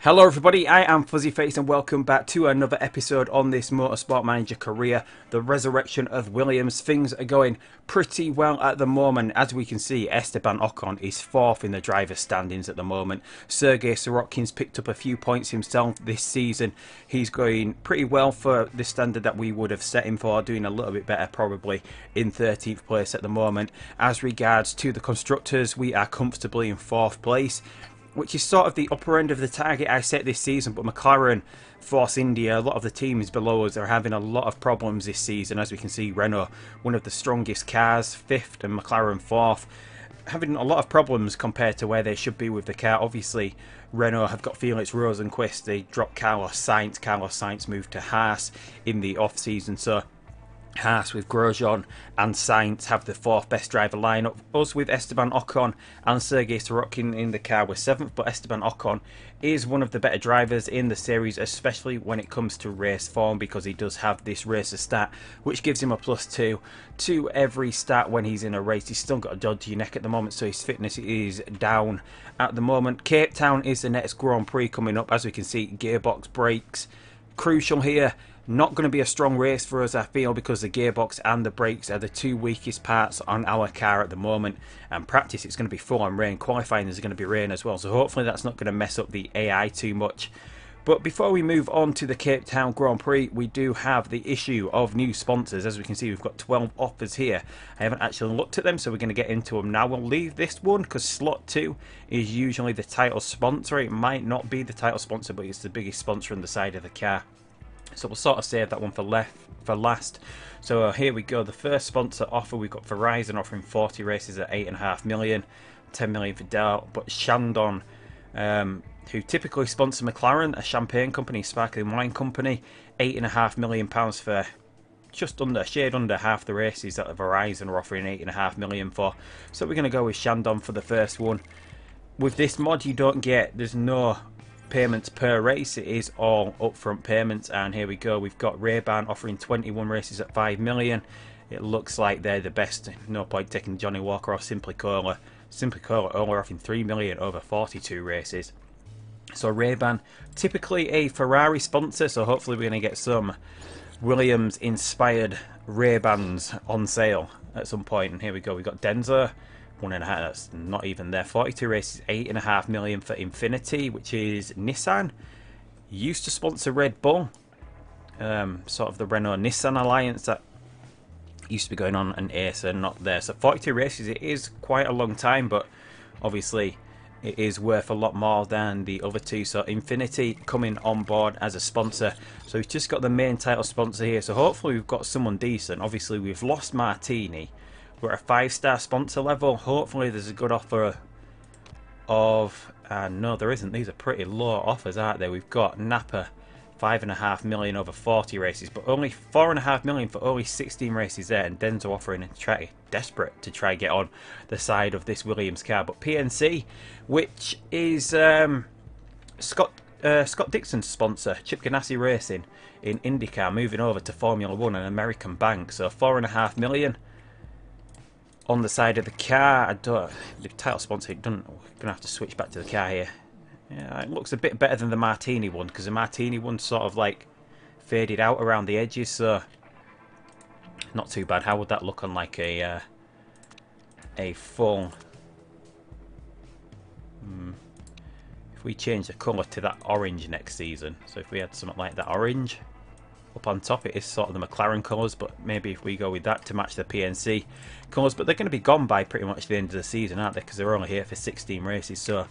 Hello everybody, I am Fuzzy Face and welcome back to another episode on this Motorsport Manager career, the resurrection of Williams. Things are going pretty well at the moment. As we can see, Esteban Ocon is fourth in the driver's standings at the moment. Sergei Sorokin's picked up a few points himself this season. He's going pretty well for the standard that we would have set him for, doing a little bit better probably in 13th place at the moment. As regards to the constructors, we are comfortably in 4th place, which is sort of the upper end of the target I set this season, but McLaren, Force India, a lot of the teams below us are having a lot of problems this season. As we can see, Renault, one of the strongest cars, 5th, and McLaren 4th, having a lot of problems compared to where they should be with the car. Obviously, Renault have got Felix Rosenqvist, they dropped Carlos Sainz moved to Haas in the off-season, so Haas with Grosjean and Sainz have the 4th best driver lineup. Us with Esteban Ocon and Sergei Sorokin in the car were 7th, but Esteban Ocon is one of the better drivers in the series, especially when it comes to race form, because he does have this racer stat which gives him a +2 to every stat when he's in a race. He's still got a dodgy neck at the moment, so his fitness is down at the moment. Cape Town is the next Grand Prix coming up. As we can see, gearbox brakes crucial here. Not going to be a strong race for us, I feel, because the gearbox and the brakes are the two weakest parts on our car at the moment. And practice, it's going to be full on rain. Qualifying, there's going to be rain as well, so hopefully that's not going to mess up the AI too much. But before we move on to the Cape Town Grand Prix, we do have the issue of new sponsors. As we can see, we've got 12 offers here. I haven't actually looked at them, so we're going to get into them now. We'll leave this one because slot 2 is usually the title sponsor. It might not be the title sponsor, but it's the biggest sponsor on the side of the car. So we'll sort of save that one for last. So here we go. The first sponsor offer, we've got Verizon offering 40 races at 8.5 million, 10 million for Dell. But Shandong, who typically sponsor McLaren, a champagne company, sparkling wine company, £8.5 million for just under, shade under half the races that Verizon are offering 8.5 million for. So we're going to go with Shandong for the first one. With this mod, you don't get, there's no payments per race, it is all upfront payments. And here we go, we've got Ray-Ban offering 21 races at 5 million. It looks like they're the best. No point taking Johnny Walker or Simply Cola. Simply Cola only offering 3 million over 42 races. So Ray-Ban, typically a Ferrari sponsor, so hopefully we're going to get some Williams inspired Ray-Bans on sale at some point. And here we go, we've got Denso, 1.5, that's not even there. 42 races, 8.5 million for Infinity, which is Nissan. Used to sponsor Red Bull, sort of the Renault-Nissan alliance that used to be going on, and Acer not there. So 42 races, it is quite a long time, but obviously it is worth a lot more than the other two. So Infinity coming on board as a sponsor. So we've just got the main title sponsor here, so hopefully we've got someone decent. Obviously we've lost Martini. We're at a 5-star sponsor level. Hopefully there's a good offer of... no, there isn't. These are pretty low offers, aren't they? We've got Napa, 5.5 million over 40 races, but only 4.5 million for only 16 races there. And Denso offering desperate to try get on the side of this Williams car. But PNC, which is Scott Dixon's sponsor, Chip Ganassi Racing in Indycar, moving over to Formula 1, an American bank. So 4.5 million. On the side of the car, the title sponsor, we're going to have to switch back to the car here. Yeah, it looks a bit better than the Martini one, because the Martini one sort of like faded out around the edges, so not too bad. How would that look on like a full... If we change the colour to that orange next season, so if we had something like that orange up on top, it is sort of the McLaren colours, but maybe if we go with that to match the PNC colours. But they're going to be gone by pretty much the end of the season, aren't they, because they're only here for 16 races. So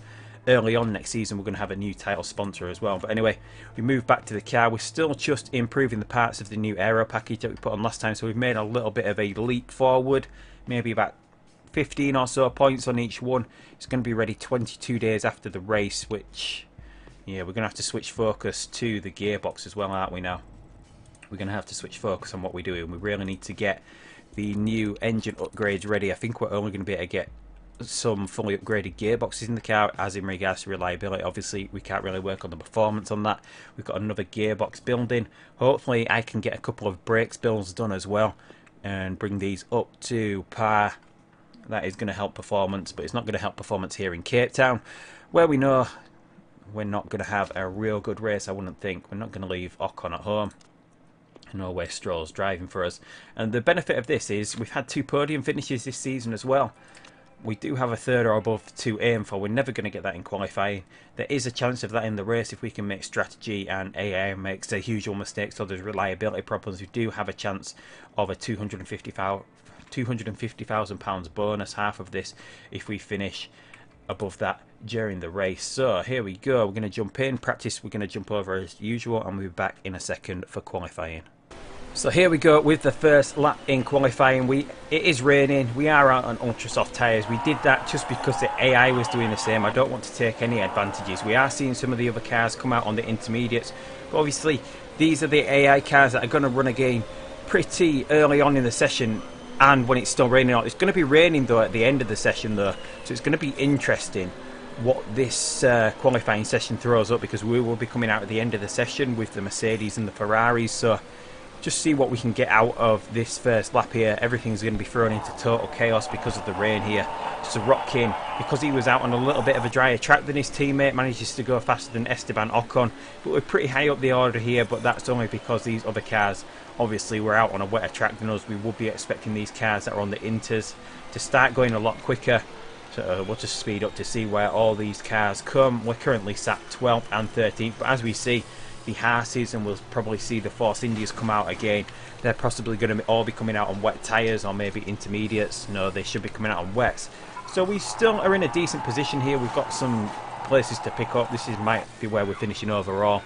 early on next season we're going to have a new title sponsor as well. But anyway, we move back to the car. We're still just improving the parts of the new Aero package that we put on last time, so we've made a little bit of a leap forward, maybe about 15 or so points on each one. It's going to be ready 22 days after the race, which, yeah, we're going to have to switch focus to the gearbox as well, aren't we now? We're going to have to switch focus on what we're doing. We really need to get the new engine upgrades ready. I think we're only going to be able to get some fully upgraded gearboxes in the car, as in regards to reliability. Obviously we can't really work on the performance on that. We've got another gearbox building. Hopefully I can get a couple of brakes builds done as well and bring these up to par. That is going to help performance, but it's not going to help performance here in Cape Town, where we know we're not going to have a real good race, I wouldn't think. We're not going to leave Ocon at home. No way Stroll's driving for us. And the benefit of this is we've had 2 podium finishes this season as well. We do have a 3rd or above to aim for. We're never going to get that in qualifying. There is a chance of that in the race if we can make strategy and AI makes the usual mistakes, so there's reliability problems. We do have a chance of a £250,000 bonus, half of this, if we finish above that during the race. So here we go. We're going to jump in. Practice we're going to jump over as usual, and we'll be back in a second for qualifying. So here we go with the first lap in qualifying. It is raining. We are out on ultra soft tyres. We did that just because the AI was doing the same. I don't want to take any advantages. We are seeing some of the other cars come out on the intermediates, but obviously these are the AI cars that are going to run again pretty early on in the session, and when it's still raining out. It's going to be raining though at the end of the session though, so it's going to be interesting what this qualifying session throws up, because we will be coming out at the end of the session with the Mercedes and the Ferraris. So just see what we can get out of this first lap here. Everything's going to be thrown into total chaos because of the rain here. Sorokin, because he was out on a little bit of a drier track than his teammate, manages to go faster than Esteban Ocon. But we're pretty high up the order here, but that's only because these other cars obviously were out on a wetter track than us. We would be expecting these cars that are on the Inters to start going a lot quicker. So we'll just speed up to see where all these cars come. We're currently sat 12th and 13th, but as we see, the Haas's, and we'll probably see the Force Indias come out again. They're possibly going to all be coming out on wet tyres, or maybe intermediates. No, they should be coming out on wets. So we still are in a decent position here. We've got some places to pick up. This might be where we're finishing overall.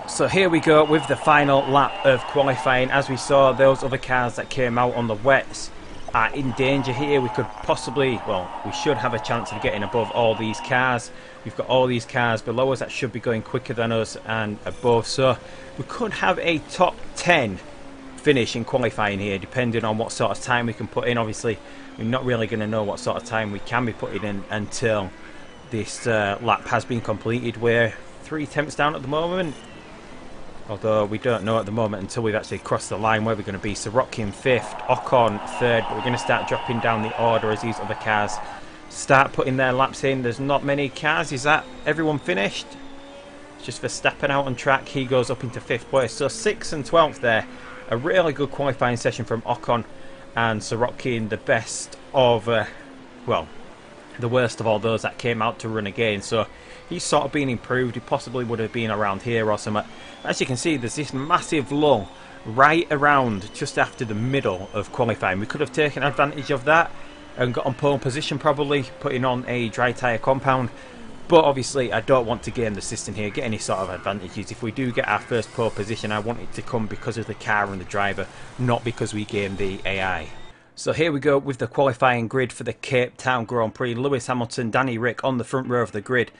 So here we go with the final lap of qualifying. As we saw, those other cars that came out on the wets are in danger here. We could possibly, well, we should have a chance of getting above all these cars. We've got all these cars below us that should be going quicker than us and above, so we could have a top 10 finish in qualifying here, depending on what sort of time we can put in. Obviously we're not really going to know what sort of time we can be putting in until this lap has been completed. We're 3 tenths down at the moment, although we don't know at the moment until we've actually crossed the line where we're going to be. Sorokin 5th, Ocon 3rd, but we're going to start dropping down the order as these other cars start putting their laps in. There's not many cars. Is that everyone finished? It's just Verstappen out on track. He goes up into 5th place. So 6th and 12th there. A really good qualifying session from Ocon and Sorokin, the best of, well, the worst of all those that came out to run again. So he's sort of been improved. He possibly would have been around here or something. As you can see, there's this massive lull right around just after the middle of qualifying. We could have taken advantage of that and got on pole position, probably putting on a dry tyre compound. But obviously I don't want to game the system here, get any sort of advantages. If we do get our first pole position, I want it to come because of the car and the driver, not because we game the AI. So here we go with the qualifying grid for the Cape Town Grand Prix. Lewis Hamilton, Danny Rick on the front row of the grid.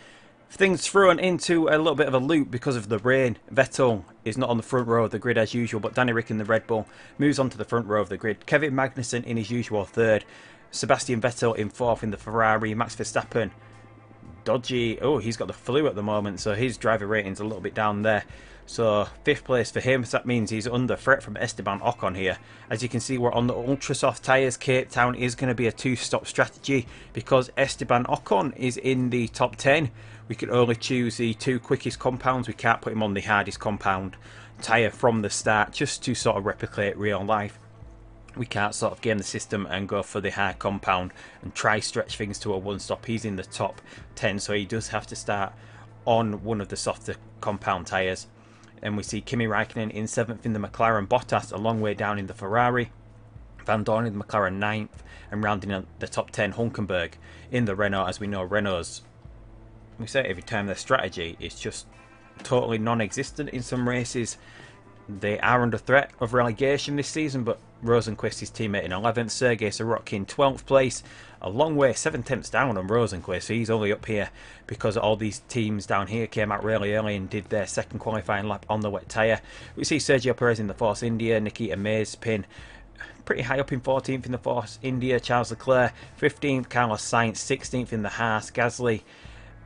Things thrown into a little bit of a loop because of the rain. Vettel is not on the front row of the grid as usual, but Danny Rick in the Red Bull moves on to the front row of the grid. Kevin Magnussen in his usual 3rd. Sebastian Vettel in 4th in the Ferrari. Max Verstappen, dodgy. Oh, he's got the flu at the moment, so his driver rating's a little bit down there. So 5th place for him, so that means he's under threat from Esteban Ocon here. As you can see, we're on the ultra soft tyres. Cape Town is going to be a 2-stop strategy because Esteban Ocon is in the top 10. We can only choose the 2 quickest compounds. We can't put him on the hardest compound tyre from the start, just to sort of replicate real life. We can't sort of game the system and go for the hard compound and try stretch things to a 1-stop. He's in the top 10, so he does have to start on one of the softer compound tyres. And we see Kimi Raikkonen in 7th in the McLaren, Bottas a long way down in the Ferrari, Van Dorn in the McLaren 9th, and rounding out the top 10 Hulkenberg in the Renault. As we know, Renault's, we say it every time, their strategy is just totally non-existent in some races. They are under threat of relegation this season, but Rosenquist, his teammate, in 11th. Sergei Sorokin, 12th place. A long way, 7 tenths down on Rosenquist. He's only up here because all these teams down here came out really early and did their second qualifying lap on the wet tyre. We see Sergio Perez in the Force India, Nikita Mazepin pretty high up in 14th in the Force India, Charles Leclerc 15th, Carlos Sainz 16th in the Haas, Gasly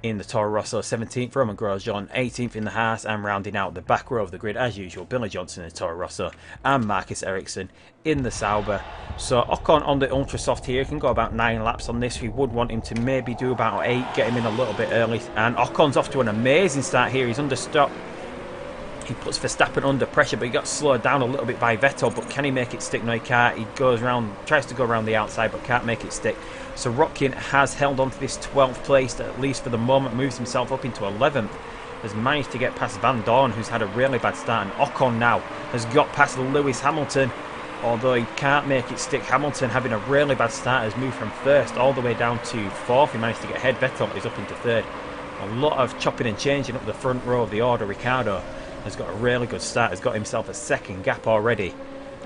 in the Toro Rosso, 17th Roman Grosjean, 18th in the Haas, and rounding out the back row of the grid as usual, Billy Johnson in the Toro Rosso and Marcus Ericsson in the Sauber. So Ocon on the ultra soft here can go about 9 laps on this. We would want him to maybe do about 8, get him in a little bit early, and Ocon's off to an amazing start here. He's under stop. He puts Verstappen under pressure, but he got slowed down a little bit by Vettel. But can he make it stick? No, he can't. He goes around, tries to go around the outside, but can't make it stick. So Sorokin has held on to this 12th place, at least for the moment, moves himself up into 11th. Has managed to get past Van Dorn, who's had a really bad start, and Ocon now has got past Lewis Hamilton. Although he can't make it stick, Hamilton, having a really bad start, has moved from 1st all the way down to 4th. He managed to get ahead. Vettel is up into 3rd. A lot of chopping and changing up the front row of the order. Ricciardo has got a really good start, has got himself a 2nd gap already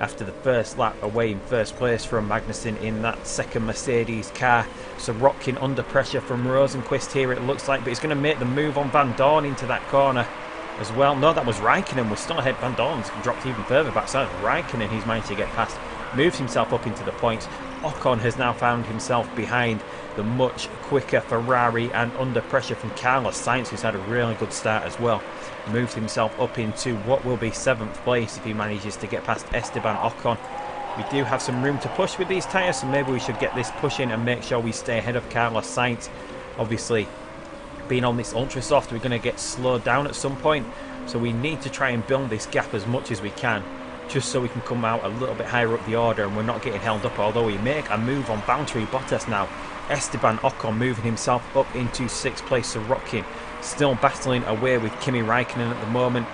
after the first lap away in 1st place from Magnussen in that 2nd Mercedes car. So Sorokin under pressure from Rosenqvist here, it looks like, but he's going to make the move on Van Dorn into that corner as well. No, that was Raikkonen. We're still ahead. Van Dorn's dropped even further back, so Raikkonen he's managed to get past, moves himself up into the points. Ocon has now found himself behind the much quicker Ferrari and under pressure from Carlos Sainz, who's had a really good start as well. Moved himself up into what will be 7th place if he manages to get past Esteban Ocon. We do have some room to push with these tyres, so maybe we should get this push in and make sure we stay ahead of Carlos Sainz. Obviously, being on this ultra soft, we're going to get slowed down at some point, so we need to try and build this gap as much as we can, just so we can come out a little bit higher up the order and we're not getting held up. Although we make a move on Valtteri Bottas now, Esteban Ocon moving himself up into 6th place. So Sorokin still battling away with Kimi Raikkonen at the moment.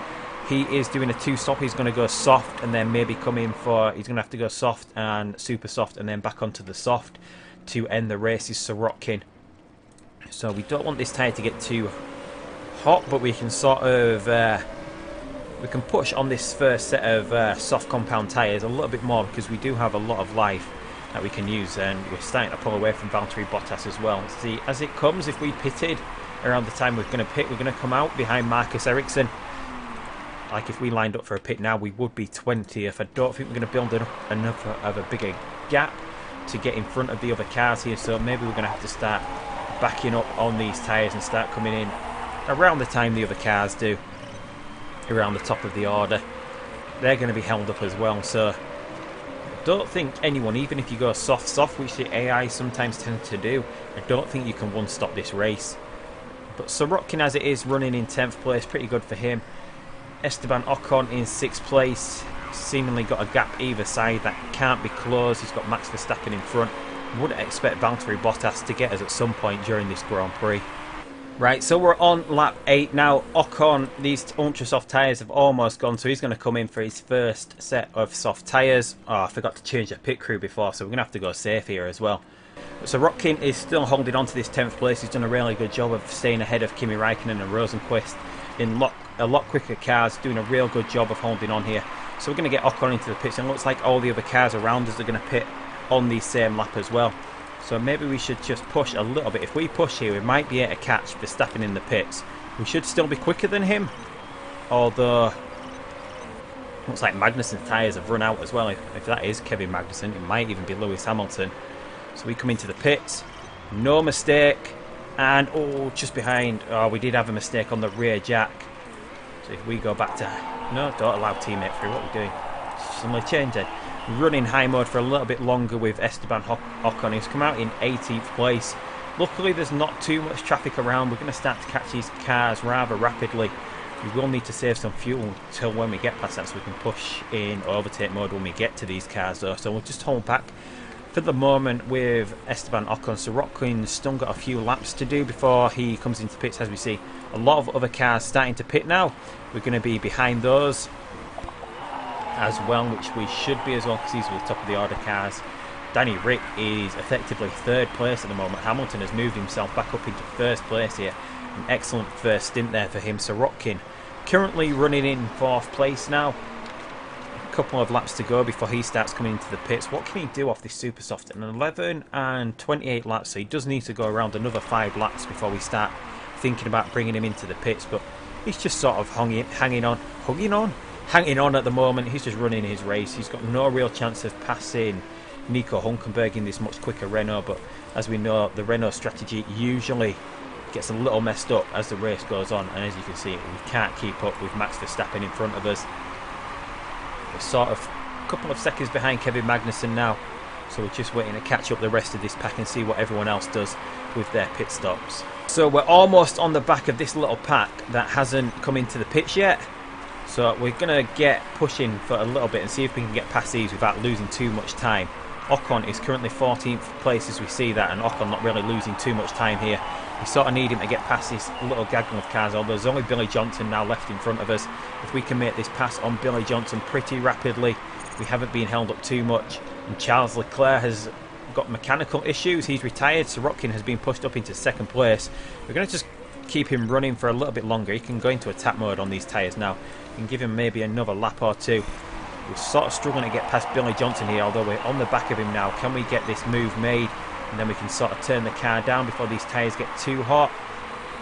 He is doing a 2-stop. He's going to go soft and then maybe come in for, he's going to have to go soft and super soft and then back onto the soft to end the race is Sorokin. So we don't want this tyre to get too hot, but we can sort of we can push on this first set of soft compound tyres a little bit more, because we do have a lot of life that we can use, and we're starting to pull away from Valtteri Bottas as well. See, as it comes, if we pitted around the time we're going to pit, we're going to come out behind Marcus Ericsson. Like if we lined up for a pit now, we would be 20th. I don't think we're going to build enough of a bigger gap to get in front of the other cars here, so maybe we're going to have to start backing up on these tyres and start coming in around the time the other cars do, around the top of the order. They're going to be held up as well, so I don't think anyone, even if you go soft, which the AI sometimes tend to do, I don't think you can one-stop this race. But Sorokin, as it is, running in 10th place, pretty good for him. Esteban Ocon in 6th place, seemingly got a gap either side that can't be closed. He's got Max Verstappen in front. Wouldn't expect Valtteri Bottas to get us at some point during this Grand Prix. Right, so we're on lap 8 now. Ocon, these ultra soft tyres have almost gone, so he's going to come in for his first set of soft tyres. Oh, I forgot to change the pit crew before, so we're going to have to go safe here as well. So Sorokin is still holding on to this 10th place. He's done a really good job of staying ahead of Kimi Raikkonen and Rosenqvist in a lot quicker cars, doing a real good job of holding on here. So we're going to get Ocon into the pits, and it looks like all the other cars around us are going to pit on the same lap as well. So maybe we should just push a little bit. If we push here, we might be able to catch Verstappen in the pits. We should still be quicker than him, although looks like Magnussen's tyres have run out as well. If that is Kevin Magnussen, it might even be Lewis Hamilton. So we come into the pits, no mistake, and oh, just behind. Oh, we did have a mistake on the rear jack. So if we go back to, no, don't allow teammate through. What are we doing? Suddenly change it. Running high mode for a little bit longer with Esteban Ocon. He's come out in 18th place. Luckily, there's not too much traffic around. We're going to start to catch these cars rather rapidly. We will need to save some fuel until when we get past that, so we can push in overtake mode when we get to these cars though. So we'll just hold back for the moment with Esteban Ocon. So Sorokin's still got a few laps to do before he comes into pits. As we see a lot of other cars starting to pit now, we're going to be behind those as well, which we should be as well, because these are the top of the order cars. Danny Rick is effectively 3rd place at the moment. Hamilton has moved himself back up into 1st place here. An excellent first stint there for him. Sorokin currently running in 4th place now. A couple of laps to go before he starts coming into the pits. What can he do off this super soft? An 11 and 28 laps, so he does need to go around another 5 laps before we start thinking about bringing him into the pits. But he's just sort of hanging on at the moment. He's just running his race. He's got no real chance of passing Nico Hulkenberg in this much quicker Renault, but as we know, the Renault strategy usually gets a little messed up as the race goes on, and as you can see, we can't keep up with Max Verstappen in front of us. We're sort of a couple of seconds behind Kevin Magnussen now, so we're just waiting to catch up the rest of this pack and see what everyone else does with their pit stops. So we're almost on the back of this little pack that hasn't come into the pits yet. So we're going to get pushing for a little bit and see if we can get past these without losing too much time. Ocon is currently 14th place as we see that, and Ocon not really losing too much time here. We sort of need him to get past this little gaggle of cars, although there's only Billy Johnson now left in front of us. If we can make this pass on Billy Johnson pretty rapidly, we haven't been held up too much. And Charles Leclerc has got mechanical issues. He's retired. Sorokin has been pushed up into 2nd place. We're going to just keep him running for a little bit longer. He can go into attack mode on these tyres now. We can give him maybe another lap or two. We're sort of struggling to get past Billy Johnson here, although we're on the back of him now. Can we get this move made? And then we can sort of turn the car down before these tyres get too hot.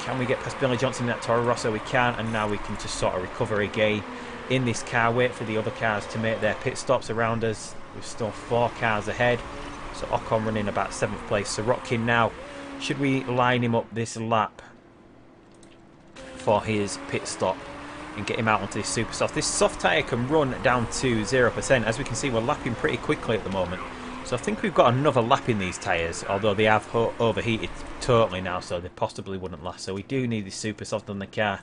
Can we get past Billy Johnson in that Toro Rosso? We can, and now we can just sort of recover again in this car, wait for the other cars to make their pit stops around us. We're still 4 cars ahead. So Ocon running about 7th place. Sorokin now, should we line him up this lap for his pit stop and get him out onto this super soft? This soft tyre can run down to 0%. As we can see, we're lapping pretty quickly at the moment. So I think we've got another lap in these tyres, although they have overheated totally now, so they possibly wouldn't last. So we do need this super soft on the car.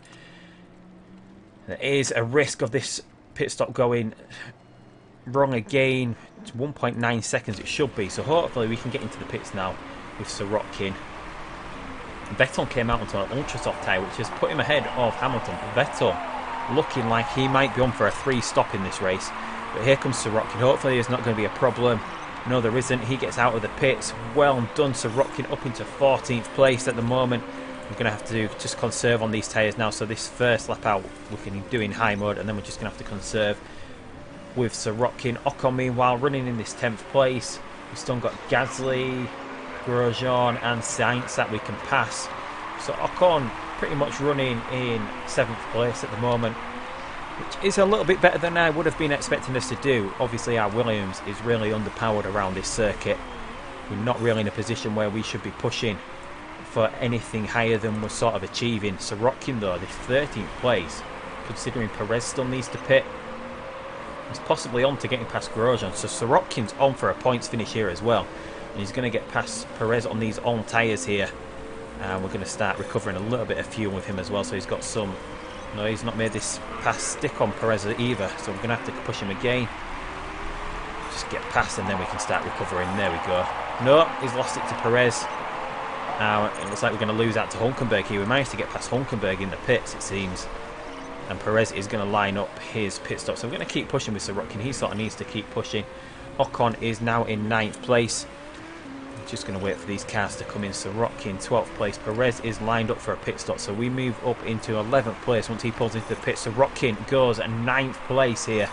There is a risk of this pit stop going wrong again. It's 1.9 seconds it should be, so hopefully we can get into the pits now with Sorokin. Vettel came out onto an ultra soft tyre, which has put him ahead of Hamilton. Vettel looking like he might be on for a 3 stop in this race, but here comes Sorokin. Hopefully there's not going to be a problem. No, there isn't. He gets out of the pits. Well done, Sorokin, up into 14th place at the moment. We're going to have to just conserve on these tyres now. So this first lap out, we can do in high mode, and then we're just going to have to conserve with Sorokin. Ocon, meanwhile, running in this 10th place. We've still got Gasly, Grosjean and Sainz that we can pass. So Ocon pretty much running in 7th place at the moment, which is a little bit better than I would have been expecting us to do. Obviously our Williams is really underpowered around this circuit. We're not really in a position where we should be pushing for anything higher than we're sort of achieving. Sorokin though, this 13th place, considering Perez still needs to pit, he's possibly on to getting past Grosjean. So Sorokin's on for a points finish here as well. And he's going to get past Perez on these on tyres here. And we're going to start recovering a little bit of fuel with him as well. So he's got some... No, he's not made this pass stick on Perez either, so we're going to have to push him again. Just get past and then we can start recovering. There we go. No, he's lost it to Perez. Now it looks like we're going to lose out to Hulkenberg here. We managed to get past Hulkenberg in the pits, it seems. And Perez is going to line up his pit stop. So we're going to keep pushing with Sorokin. He sort of needs to keep pushing. Ocon is now in 9th place. Just going to wait for these cars to come in. Sorokin 12th place. Perez is lined up for a pit stop, so we move up into 11th place once he pulls into the pit. Sorokin goes at 9th place here.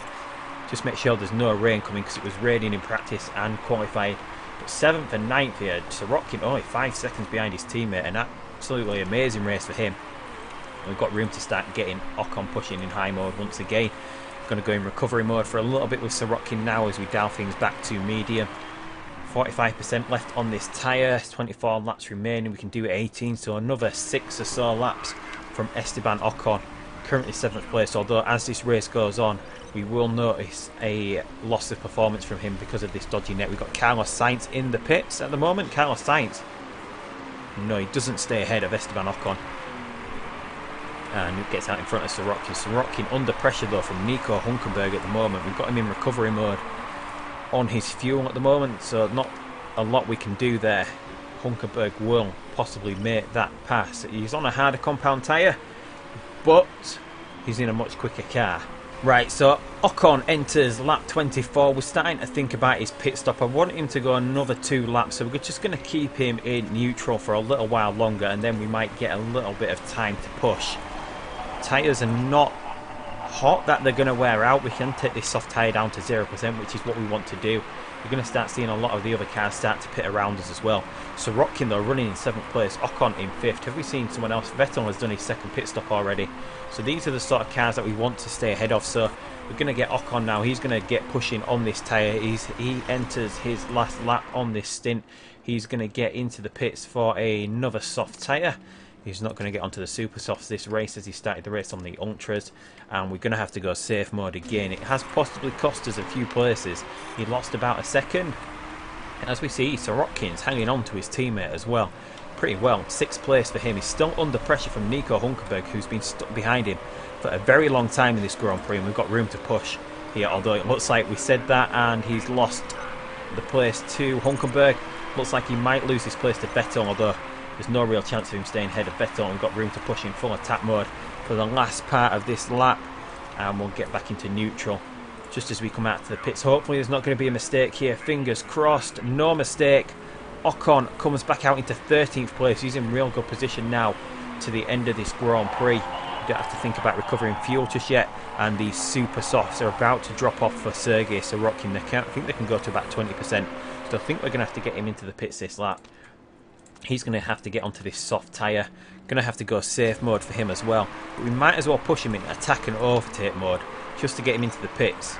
Just make sure there's no rain coming, because it was raining in practice and qualified. But 7th and 9th here. Sorokin only 5 seconds behind his teammate. An absolutely amazing race for him. We've got room to start getting Ocon pushing in high mode once again. Going to go in recovery mode for a little bit with Sorokin now as we dial things back to medium. 45% left on this tyre, 24 laps remaining. We can do 18, so another 6 or so laps from Esteban Ocon, currently 7th place, although as this race goes on we will notice a loss of performance from him because of this dodgy net. We've got Carlos Sainz in the pits at the moment. Carlos Sainz, no, he doesn't stay ahead of Esteban Ocon, and he gets out in front of Sorokin. Sorokin under pressure though from Nico Hulkenberg at the moment. We've got him in recovery mode on his fuel at the moment, so not a lot we can do there. Hulkenberg will possibly make that pass. He's on a harder compound tyre, but he's in a much quicker car. Right, so Ocon enters lap 24. We're starting to think about his pit stop. I want him to go another 2 laps, so we're just going to keep him in neutral for a little while longer, and then we might get a little bit of time to push. Tyres are not hot that they're going to wear out. We can take this soft tyre down to 0%, which is what we want to do. We're going to start seeing a lot of the other cars start to pit around us as well. Sorokin though running in 7th place, Ocon in 5th. Have we seen someone else? Vettel has done his 2nd pit stop already. So these are the sort of cars that we want to stay ahead of. So we're going to get Ocon now. He's going to get pushing on this tyre. He enters his last lap on this stint. He's going to get into the pits for another soft tyre. He's not going to get onto the super softs this race as he started the race on the ultras, and we're going to have to go safe mode again. It has possibly cost us a few places. He lost about a second. And as we see, Sorokin's hanging on to his teammate as well. Pretty well. 6th place for him. He's still under pressure from Nico Hulkenberg, who's been stuck behind him for a very long time in this Grand Prix, and we've got room to push here, although it looks like we said that and he's lost the place to Hulkenberg. Looks like he might lose his place to Vettel, although there's no real chance of him staying ahead of Vettel, and we've got room to push in full attack mode for the last part of this lap, and we'll get back into neutral just as we come out to the pits. Hopefully there's not going to be a mistake here. Fingers crossed. No mistake. Ocon comes back out into 13th place. He's in real good position now to the end of this Grand Prix. You don't have to think about recovering fuel just yet. And these super softs are about to drop off for Sergei Sorokin. I think they can go to about 20%. So I think we're going to have to get him into the pits this lap. He's going to have to get onto this soft tyre. Going to have to go safe mode for him as well. But we might as well push him in attack and overtake mode just to get him into the pits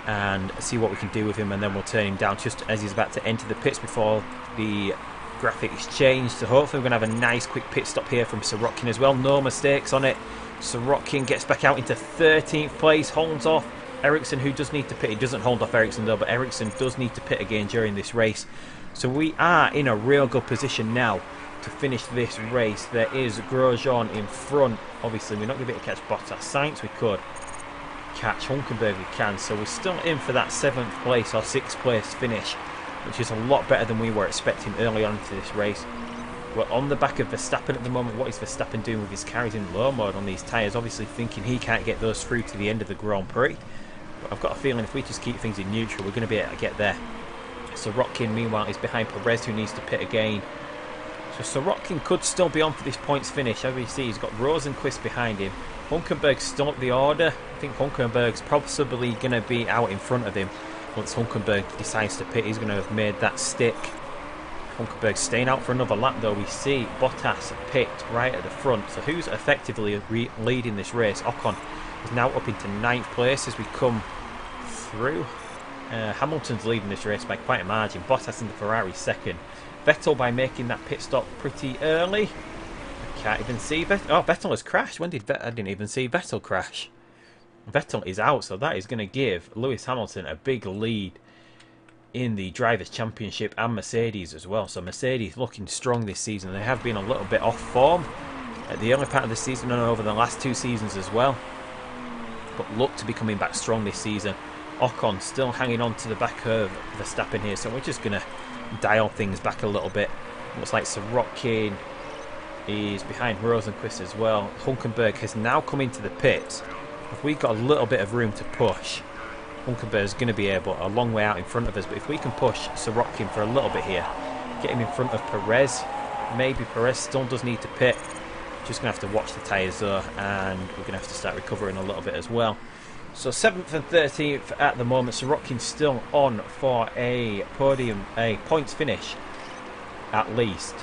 and see what we can do with him, and then we'll turn him down just as he's about to enter the pits before the graphics change. So hopefully we're going to have a nice quick pit stop here from Sorokin as well. No mistakes on it. Sorokin gets back out into 13th place, holds off Ericsson, who does need to pit. He doesn't hold off Ericsson though, but Ericsson does need to pit again during this race. So we are in a real good position now to finish this race. There is Grosjean in front. Obviously we're not going to be able to catch Bottas. Sainz we could catch, Hulkenberg we can, so we're still in for that 7th place or 6th place finish, which is a lot better than we were expecting early on into this race. We're on the back of Verstappen at the moment. What is Verstappen doing with his car? He's in low mode on these tyres, obviously thinking he can't get those through to the end of the Grand Prix, but I've got a feeling if we just keep things in neutral we're going to be able to get there. Sorokin meanwhile is behind Perez, who needs to pit again. So Sorokin could still be on for this points finish. As we see, he's got Rosenqvist behind him. Hulkenberg's still up the order. I think Hulkenberg's possibly going to be out in front of him. Once Hulkenberg decides to pit, he's going to have made that stick. Hulkenberg's staying out for another lap though. We see Bottas pit right at the front. So who's effectively leading this race? Ocon is now up into 9th place as we come through. Hamilton's leading this race by quite a margin. Bottas in the Ferrari 2nd. Vettel by making that pit stop pretty early. I can't even see Vettel. Oh, Vettel has crashed. When did Vettel? I didn't even see Vettel crash. Vettel is out, so that is going to give Lewis Hamilton a big lead in the Drivers' Championship and Mercedes as well. So Mercedes looking strong this season. They have been a little bit off form at the early part of the season and over the last 2 seasons as well, but look to be coming back strong this season. Ocon still hanging on to the back of Verstappen here, so we're just going to dial things back a little bit. Looks like Sorokin is behind Rosenqvist as well. Hulkenberg has now come into the pits. If we've got a little bit of room to push, Hulkenberg is going to be able a long way out in front of us, but if we can push Sorokin for a little bit here, get him in front of Perez, maybe Perez still does need to pit. Just going to have to watch the tyres though, and we're going to have to start recovering a little bit as well. So 7th and 13th at the moment. Sorokin's still on for a podium, a points finish at least.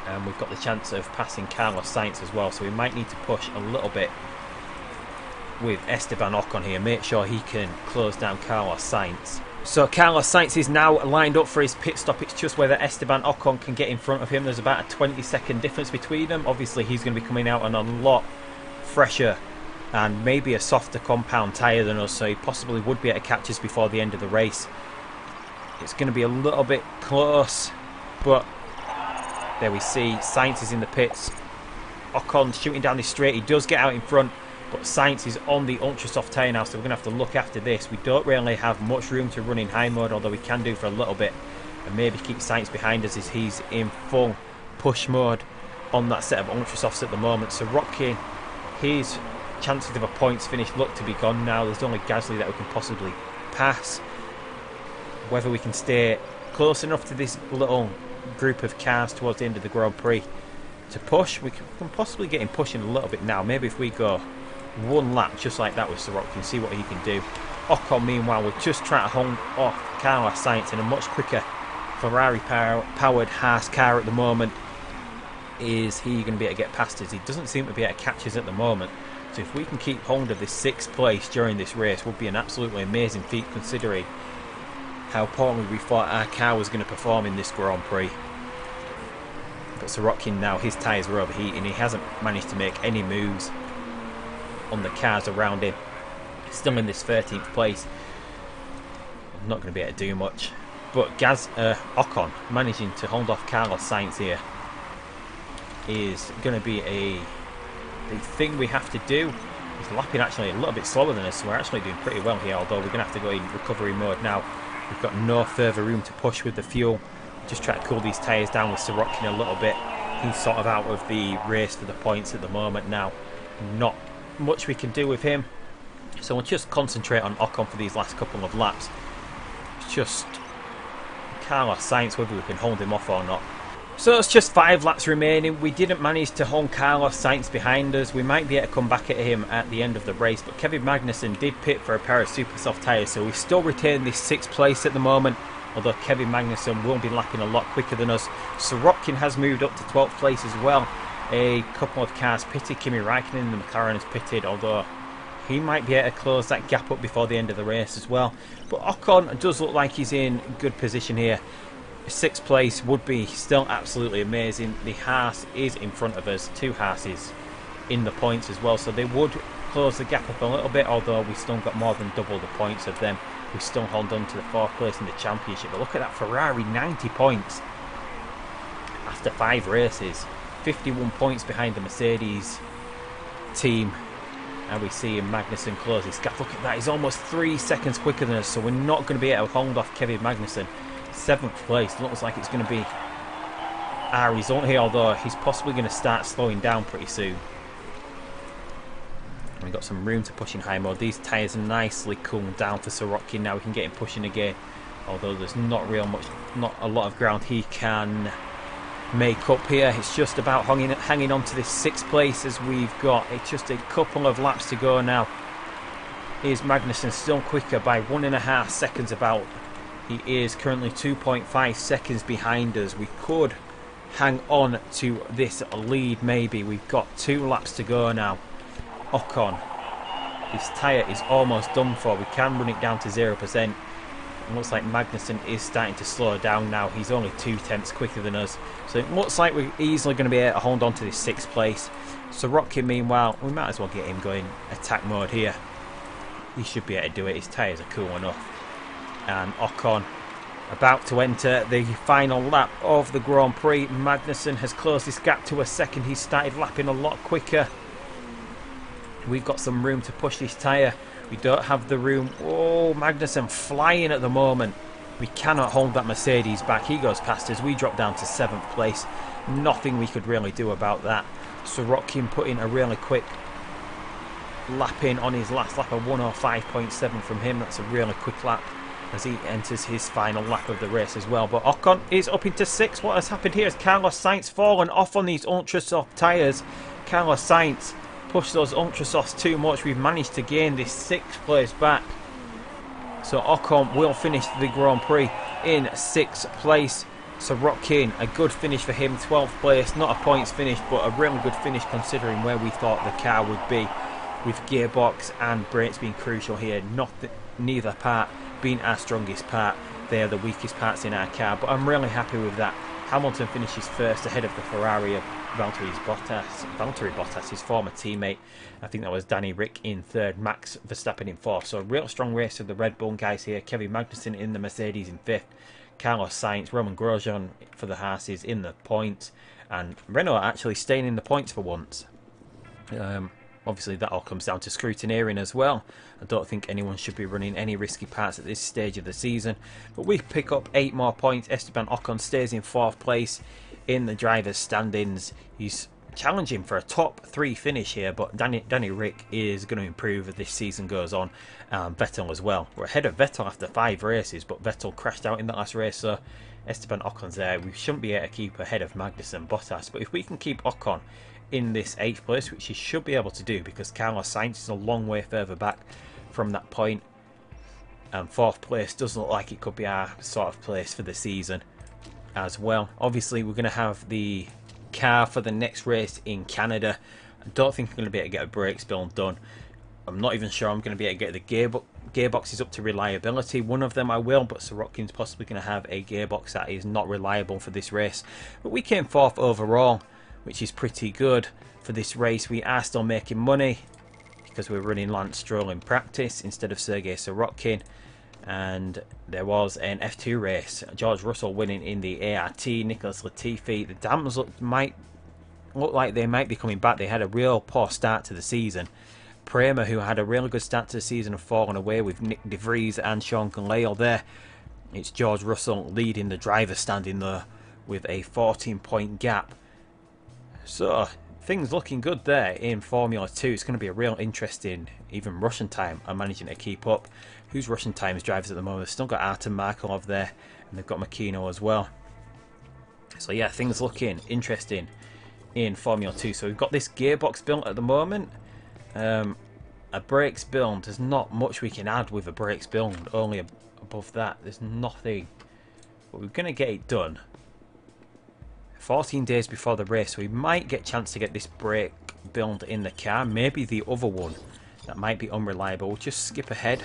And we've got the chance of passing Carlos Sainz as well, so we might need to push a little bit with Esteban Ocon here. Make sure he can close down Carlos Sainz. So Carlos Sainz is now lined up for his pit stop. It's just whether Esteban Ocon can get in front of him. There's about a 20-second difference between them. Obviously he's going to be coming out on a lot fresher and maybe a softer compound tyre than us, so he possibly would be able to catch us before the end of the race. It's going to be a little bit close, but there we see Sainz is in the pits. Ocon shooting down this straight. He does get out in front, but Sainz is on the ultra soft tyre now, so we're going to have to look after this. We don't really have much room to run in high mode, although we can do for a little bit, and maybe keep Sainz behind us as he's in full push mode on that set of ultra softs at the moment. So Sorokin, his chances of a points finish look to be gone now. There's only Gasly that we can possibly pass. Whether we can stay close enough to this little group of cars towards the end of the Grand Prix to push, we can possibly get him pushing a little bit now. Maybe if we go one lap just like that with Sorokin, see what he can do. Ocon meanwhile will just try to hold off Carlos Sainz in a much quicker Ferrari powered Haas car at the moment. Is he going to be able to get past us? He doesn't seem to be able to catch us at the moment. So if we can keep hold of this 6th place during this race, would be an absolutely amazing feat considering how poorly we thought our car was going to perform in this Grand Prix. But Sorokin now, his tyres were overheating. He hasn't managed to make any moves on the cars around him. Still in this 13th place. Not going to be able to do much. But Ocon managing to hold off Carlos Sainz here is going to be a thing we have to do. He's lapping actually a little bit slower than us, so we're actually doing pretty well here, although we're going to have to go in recovery mode now. We've got no further room to push with the fuel. Just try to cool these tyres down with Sorokin a little bit. He's sort of out of the race for the points at the moment now. Not much we can do with him. So we'll just concentrate on Ocon for these last couple of laps. It's just Carlos Sainz, whether we can hold him off or not. So it's just 5 laps remaining. We didn't manage to hold Carlos Sainz behind us. We might be able to come back at him at the end of the race, but Kevin Magnussen did pit for a pair of super soft tyres, so we still retain this 6th place at the moment, although Kevin Magnussen will be lapping a lot quicker than us. Sorokin has moved up to 12th place as well. A couple of cars pitted. Kimi Raikkonen, the McLaren, has pitted, although he might be able to close that gap up before the end of the race as well. But Ocon does look like he's in good position here. 6th place would be still absolutely amazing. The Haas is in front of us. 2 Haases in the points as well, so they would close the gap up a little bit, although we still got more than double the points of them. We still hold on to the 4th place in the championship. But look at that Ferrari, 90 points after 5 races. 51 points behind the Mercedes team. And we see Magnussen close his gap. Look at that, he's almost 3 seconds quicker than us, so we're not going to be able to hold off Kevin Magnussen. 7th place, looks like it's going to be our result here, although he's possibly going to start slowing down pretty soon. We've got some room to push in high mode. These tyres are nicely cooled down for Sorokin. Now we can get him pushing again, although there's not a lot of ground he can make up here. It's just about hanging on to this 6th place, as we've got just a couple of laps to go now. Is Magnussen still quicker by 1.5 seconds about? He is currently 2.5 seconds behind us. We could hang on to this lead maybe. We've got 2 laps to go now. Ocon, his tyre is almost done for. We can run it down to 0%. It looks like Magnussen is starting to slow down now. He's only 2/10 quicker than us. So it looks like we're easily going to be able to hold on to this 6th place. Sorokin, meanwhile, we might as well get him going attack mode here. He should be able to do it. His tyres are cool enough. And Ocon about to enter the final lap of the Grand Prix. Magnussen has closed this gap to a second. He's started lapping a lot quicker. We've got some room to push this tyre. We don't have the room. Oh, Magnussen flying at the moment. We cannot hold that Mercedes back. He goes past us. We drop down to 7th place. Nothing we could really do about that. Sorokin put in a really quick lap in on his last lap, a 105.7 from him. That's a really quick lap as he enters his final lap of the race as well. But Ocon is up into 6th. What has happened here is Carlos Sainz fallen off on these ultra soft tyres. Carlos Sainz pushed those ultra softs too much. We've managed to gain this 6th place back. So Ocon will finish the Grand Prix in 6th place. Sorokin, a good finish for him, 12th place. Not a points finish, but a really good finish considering where we thought the car would be, with gearbox and brakes being crucial here. Neither part being our strongest part. They are the weakest parts in our car, but I'm really happy with that. Hamilton finishes 1st ahead of the Ferrari of Valtteri Bottas, his former teammate. I think that was Danny Rick in 3rd, Max Verstappen in 4th. So a real strong race of the Red Bull guys here. Kevin Magnussen in the Mercedes in 5th. Carlos Sainz, Roman Grosjean for the Haases in the points. And Renault actually staying in the points for once. Obviously that all comes down to scrutineering as well. I don't think anyone should be running any risky parts at this stage of the season. But we pick up 8 more points. Esteban Ocon stays in 4th place in the drivers' standings. He's challenging for a top 3 finish here, but Danny Rick is going to improve as this season goes on. Vettel as well. We're ahead of Vettel after 5 races, but Vettel crashed out in that last race, so Esteban Ocon's there. We shouldn't be able to keep ahead of Magnussen and Bottas, but if we can keep Ocon in this 8th place, which he should be able to do because Carlos Sainz is a long way further back from that point, and 4th place doesn't look like it could be our sort of place for the season as well. Obviously we're going to have the car for the next race in Canada. I don't think I'm going to be able to get a brakes build done I'm not even sure I'm going to be able to get the gearboxes up to reliability. One of them I will, but Sirotkin's possibly going to have a gearbox that is not reliable for this race. But we came 4th overall, which is pretty good for this race. We are still making money because we're running Lance Stroll in practice instead of Sergei Sirotkin. And there was an F2 race. George Russell winning in the ART. Nicholas Latifi. The Dams look like they might be coming back. They had a real poor start to the season. Prema, who had a really good start to the season, have fallen away with Nick De Vries and Sean Conlale there. It's George Russell leading the driver standing there with a 14-point gap. So things looking good there in Formula 2. It's going to be a real interesting, even Russian time I'm managing to keep up. Who's Russian times drivers at the moment? They've still got Artem Markov there, and they've got Makino as well. So yeah, things looking interesting in Formula 2. So we've got this gearbox built at the moment. A brakes build, there's not much we can add with a brakes build, only above that there's nothing, but we're going to get it done 14 days before the race, so we might get a chance to get this brake build in the car. Maybe the other one that might be unreliable. We'll just skip ahead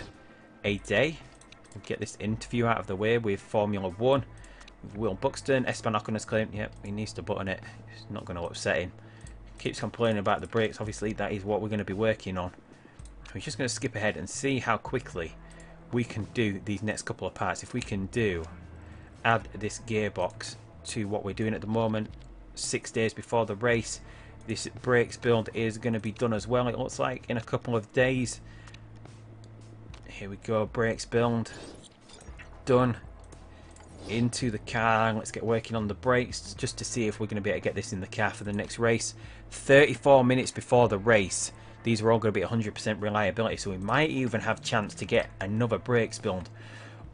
a day. We'll get this interview out of the way with Formula 1 with Will Buxton. Esteban Ocon has claimed, yep, he needs to button it. It's not going to upset him. Keeps complaining about the brakes. Obviously that is what we're going to be working on. We're just going to skip ahead and see how quickly we can do these next couple of parts. If we can add this gearbox to what we're doing at the moment 6 days before the race, this brakes build is going to be done as well, it looks like, in a couple of days. Here we go, brakes build done. Into the car, let's get working on the brakes just to see if we're going to be able to get this in the car for the next race. 34 minutes before the race, these are all going to be 100% reliability, so we might even have a chance to get another brakes build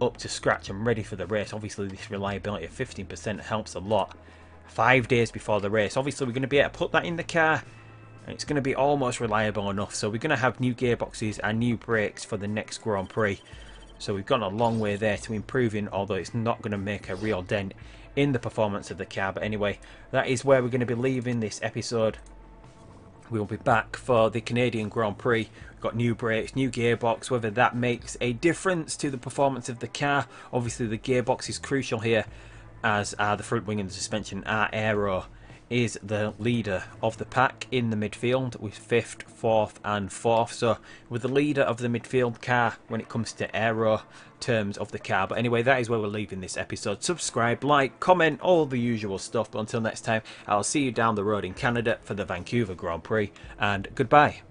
up to scratch and ready for the race. Obviously this reliability of 15% helps a lot. 5 days before the race, obviously we're going to be able to put that in the car and it's going to be almost reliable enough, so we're going to have new gearboxes and new brakes for the next Grand Prix. So we've gone a long way there to improving, although it's not going to make a real dent in the performance of the car. But anyway, that is where we're going to be leaving this episode. We'll be back for the Canadian Grand Prix. We've got new brakes, new gearbox. Whether that makes a difference to the performance of the car. Obviously the gearbox is crucial here, as are the front wing and the suspension. Our Aero is the leader of the pack in the midfield with 5th, 4th and 4th. So we're the leader of the midfield car when it comes to aero terms of the car. But anyway, that is where we're leaving this episode. Subscribe, like, comment, all the usual stuff. But until next time, I'll see you down the road in Canada for the Vancouver Grand Prix, and goodbye.